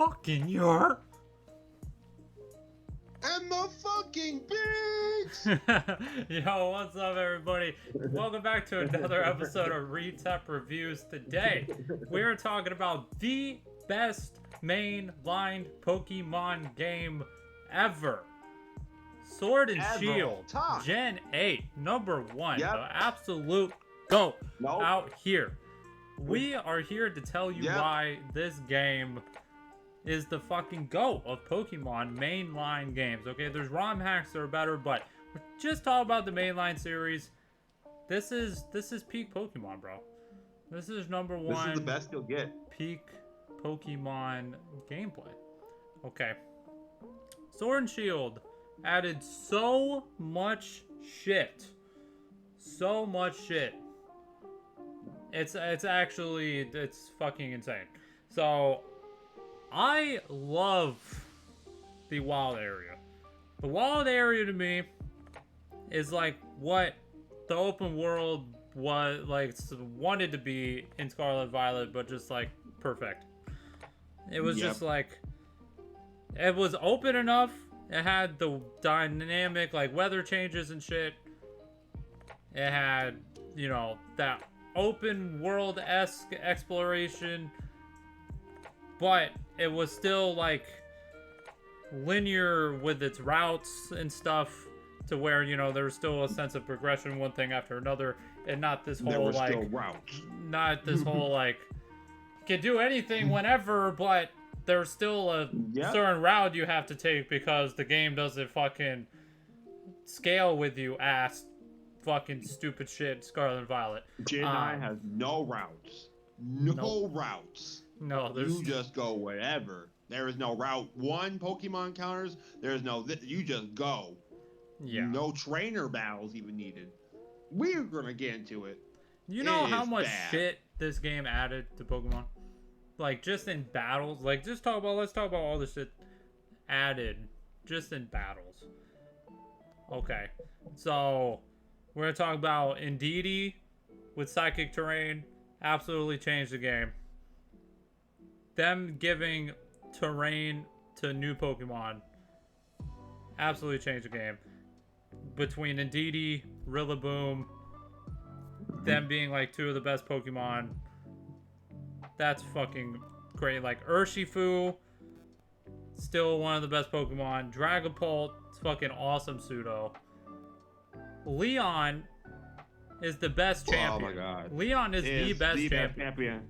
fucking your And the fucking beats! Yo, what's up, everybody? Welcome back to another episode of Retep Reviews. Today, we're talking about the best mainline Pokemon game ever. Sword and Shield, Gen 8, number 1, Yep. the absolute GOAT Nope. out here. We are here to tell you why this game is the fucking GOAT of Pokemon mainline games. Okay, there's ROM hacks that are better, but we're just talking about the mainline series. This is peak Pokemon, bro. This is number one. This is the best you'll get. Peak Pokemon gameplay. Okay. Sword and Shield added so much shit. So much shit. It's fucking insane. So I love the wild area. The wild area to me is like what the open world was like wanted to be in Scarlet Violet, but just like perfect. It was just like it was open enough. It had the dynamic like weather changes and shit. It had, you know, that open world-esque exploration, but it was still like linear with its routes and stuff, to where, you know, there was still a sense of progression, one thing after another, and not this whole like not this whole like can do anything whenever, but there's still a certain route you have to take because the game doesn't fucking scale with you, ass fucking stupid shit. Scarlet and Violet. Gen 9 has no routes. No routes. No, there's... You just go wherever. There is no Route 1 Pokemon counters. There's no... You just go. Yeah. No trainer battles even needed. We're gonna get into it. You know how much shit this game added to Pokemon? Like, just in battles? Like, let's talk about all the shit added just in battles. Okay. So, we're gonna talk about Indeedee with Psychic Terrain. Absolutely changed the game. Them giving terrain to new Pokemon absolutely changed the game. Between Indeedee, Rillaboom, them being like two of the best Pokemon, that's fucking great. Like Urshifu, still one of the best Pokemon. Dragapult, it's fucking awesome pseudo. Leon is the best champion. Oh my god. Leon is the best champion.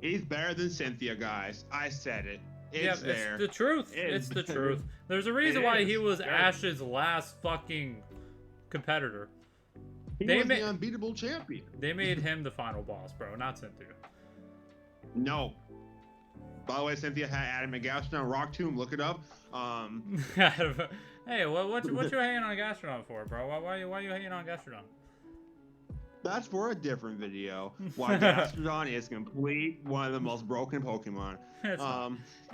He's better than Cynthia, guys. I said it. It's there. It's the truth. It's the truth. There's a reason why he was Ash's last fucking competitor. He was the unbeatable champion. They made him the final boss, bro, not Cynthia. No. By the way, Cynthia had Adam and Gastrodon Rock Tomb. Look it up. Hey, what you hanging on Gastrodon for, bro? Why are you hanging on Gastrodon? That's for a different video. Why Gastrodon is complete one of the most broken Pokemon.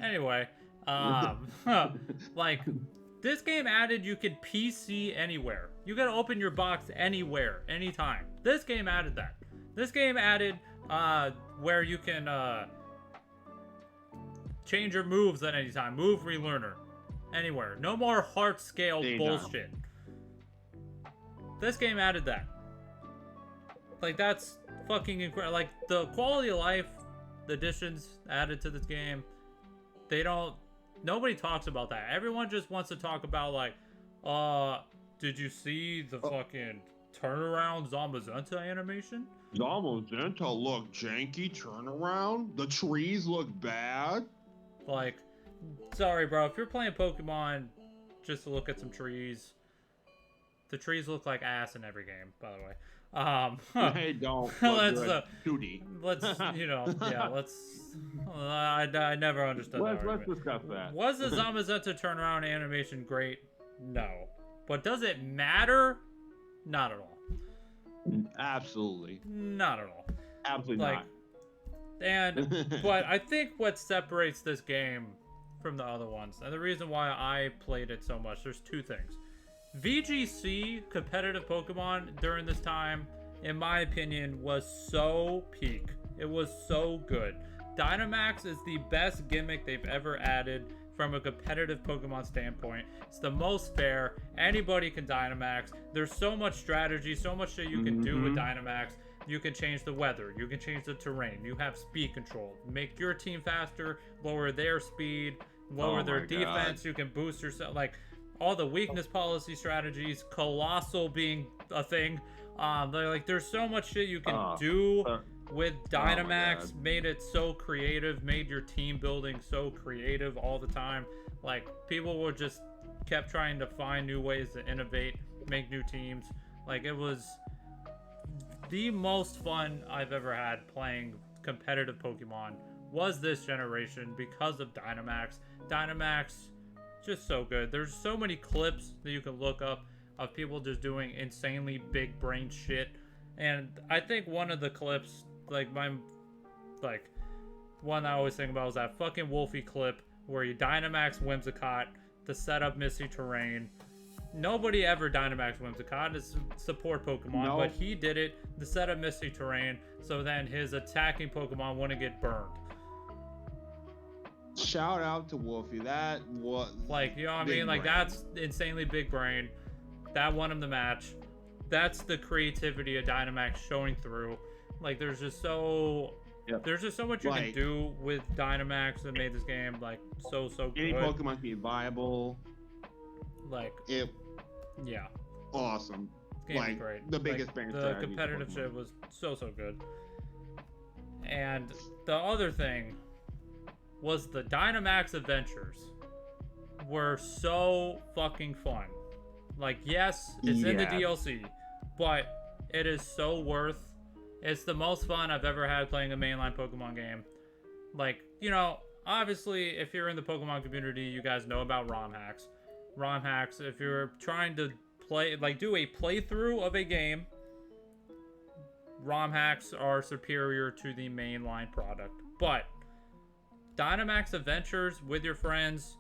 Anyway, like this game added you could PC anywhere. You gotta open your box anywhere, anytime. This game added that. This game added where you can change your moves at any time. Move relearner. Anywhere. No more heart scale bullshit. This game added that. Like, that's fucking incredible. Like, the quality of life, the additions added to this game, nobody talks about that. Everyone just wants to talk about, like, did you see the fucking turnaround Zamazenta animation? Zamazenta look janky, turnaround. The trees look bad. Like, sorry, bro. If you're playing Pokemon just to look at some trees, the trees look like ass in every game, by the way. Hey, don't. Let's, 2D. Let's, you know, yeah, let's. I never understood that. Let's discuss that. Was the Zamazenta turnaround animation great? No. But does it matter? Not at all. Absolutely. Not at all. Absolutely like, not. And, but I think what separates this game from the other ones, and the reason why I played it so much, there's two things. VGC competitive Pokemon during this time, in my opinion, was so peak. It was so good. Dynamax is the best gimmick they've ever added from a competitive Pokemon standpoint. It's the most fair. Anybody can Dynamax. There's so much strategy, so much that you can do with Dynamax. You can change the weather. You can change the terrain. You have speed control. Make your team faster, lower their speed, lower their defense. You can boost yourself. Like, all the weakness policy strategies, Colossal being a thing. There's so much shit you can do with Dynamax. Made it so creative, made your team building so creative all the time. Like, people were just kept trying to find new ways to innovate, make new teams. Like, it was the most fun I've ever had playing competitive Pokemon was this generation because of Dynamax. Dynamax, just so good. There's so many clips that you can look up of people just doing insanely big brain shit. And I think one of the clips, one I always think about is that fucking Wolfie clip where you Dynamax Whimsicott to set up Misty Terrain. Nobody ever Dynamax Whimsicott as support Pokemon, but he did it to set up Misty Terrain so then his attacking Pokemon wouldn't get burned. Shout out to Wolfie. That was like, you know what I mean? Like, that's insanely big brain. That won him the match. That's the creativity of Dynamax showing through. Like, there's just so much you can do with Dynamax that made this game like so good. Any Pokemon can be viable. Like, yeah, awesome. This game's great. The biggest bang the competitive shit was so good. And the other thing was the Dynamax adventures were so fucking fun. Like, yes, it's in the DLC, but it is so worth. It's the most fun I've ever had playing a mainline Pokemon game. Like, you know, obviously, if you're in the Pokemon community, you guys know about ROM hacks. ROM hacks, if you're trying to play, like, do a playthrough of a game, ROM hacks are superior to the mainline product. But Dynamax Adventures with your friends,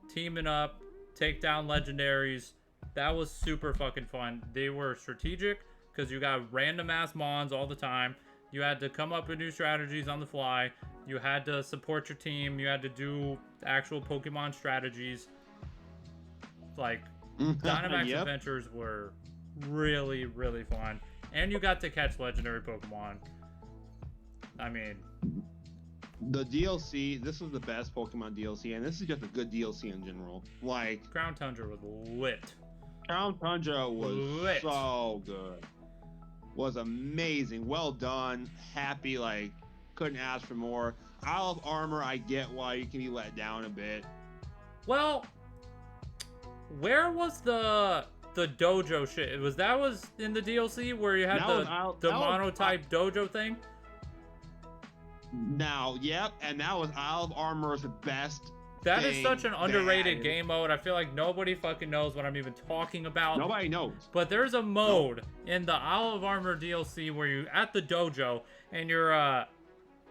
teaming up, take down legendaries, that was super fucking fun. They were strategic because you got random ass mons all the time. You had to come up with new strategies on the fly. You had to support your team. You had to do actual Pokemon strategies. Like, Dynamax Adventures were really, really fun. And you got to catch legendary Pokemon. I mean, the DLC, this was the best Pokemon DLC, and this is just a good DLC in general. Like, Crown Tundra was lit. Crown Tundra was lit. So good. Was amazing. Well done. Happy, like, couldn't ask for more. Isle of Armor, I get why you can be let down a bit. Well, where was the dojo shit? Was in the DLC where you had the monotype dojo thing? Now, yep, and that was Isle of Armor's best. That is such an underrated game mode. I feel like nobody fucking knows what I'm even talking about. Nobody knows. But there's a mode in the Isle of Armor DLC where you at the dojo and you're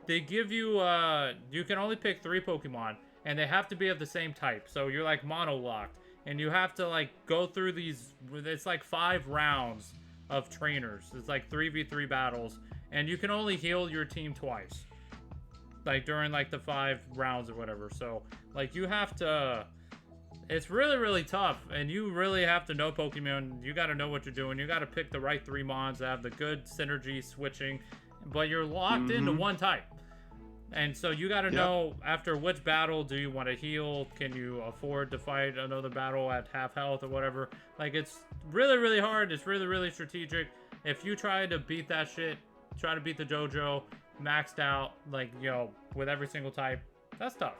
they give you you can only pick 3 Pokemon and they have to be of the same type. So you're like mono-locked and you have to like go through these, it's like 5 rounds of trainers. It's like 3v3 battles and you can only heal your team twice. Like during like the 5 rounds or whatever. So like you have to, it's really, really tough, and you really have to know Pokemon. You got to know what you're doing. You got to pick the right 3 mons that have the good synergy switching, but you're locked into one type. And so you got to know after which battle do you want to heal? Can you afford to fight another battle at half health or whatever? Like, it's really, really hard. It's really, really strategic. If you try to beat that shit, try to beat the dojo maxed out, like, you know, with every single type, that's tough.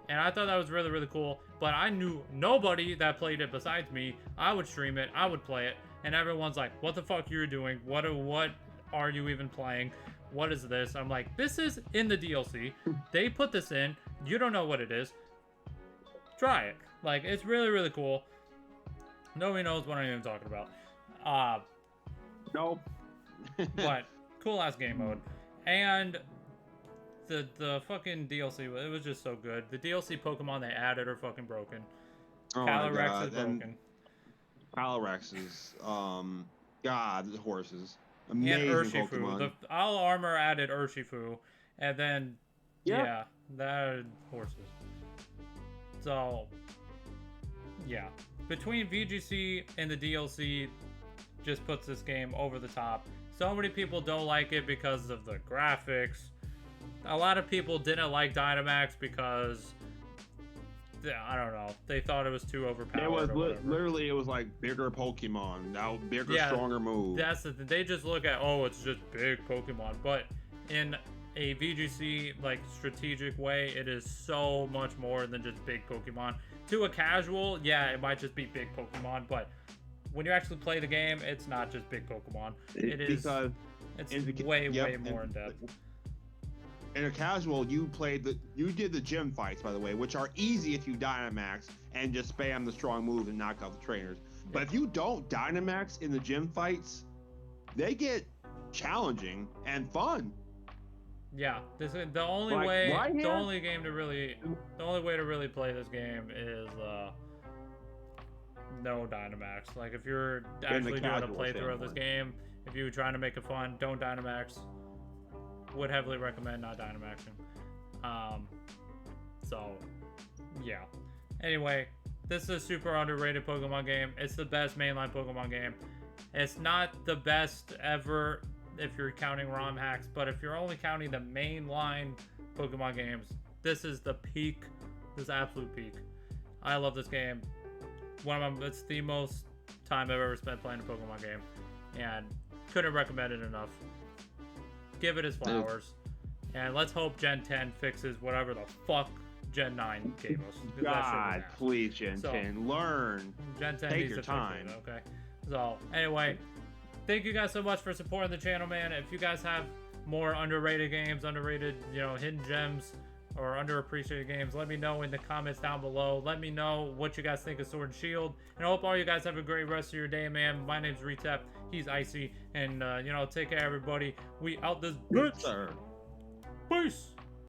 And I thought that was really, really cool. But I knew nobody that played it besides me. I would stream it. I would play it. And everyone's like, what the fuck you're doing? What are you even playing? What is this? I'm like, this is in the DLC. They put this in. You don't know what it is. Try it. Like, it's really, really cool. Nobody knows what I'm even talking about. Nope. But cool ass game mode. And the fucking DLC, it was just so good. The DLC Pokemon they added are fucking broken. Oh Calyrex is broken. Calyrex is, God, the horses. Amazing and Urshifu. Pokemon. The Isle Armor added Urshifu. And then Yeah, that horses. So, yeah. Between VGC and the DLC, just puts this game over the top. So many people don't like it because of the graphics. A lot of people didn't like Dynamax because, I don't know, they thought it was too overpowered. It was literally, it was like bigger Pokemon, now bigger, stronger moves. That's the thing. They just look at, oh, it's just big Pokemon, but in a VGC like strategic way, it is so much more than just big Pokemon. To a casual, yeah, it might just be big Pokemon, but when you actually play the game, it's not just big Pokemon. It is because it's way more in depth. In a casual, you did the gym fights, by the way, which are easy if you Dynamax and just spam the strong moves and knock out the trainers. But if you don't Dynamax in the gym fights, they get challenging and fun. Yeah, this is the only way. The only way to really play this game is no Dynamax. Like if you're actually doing a playthrough of this game, if you're trying to make it fun, don't Dynamax. Would heavily recommend not Dynamaxing. So, yeah. Anyway, this is a super underrated Pokemon game. It's the best mainline Pokemon game. It's not the best ever if you're counting ROM hacks, but if you're only counting the mainline Pokemon games, this is the peak. This is absolute peak. I love this game. It's the most time I've ever spent playing a Pokemon game, and couldn't recommend it enough. Give it its flowers, and let's hope Gen 10 fixes whatever the fuck Gen 9 gave us. God, please, Gen 10, learn. Gen 10 take your time. Okay. So anyway, thank you guys so much for supporting the channel, man. If you guys have more underrated games, hidden gems, or underappreciated games, let me know in the comments down below. Let me know what you guys think of Sword and Shield, and I hope all you guys have a great rest of your day, man. My name's Retep, he's Icy, and take care, everybody. We out this bitch. Sir. Peace.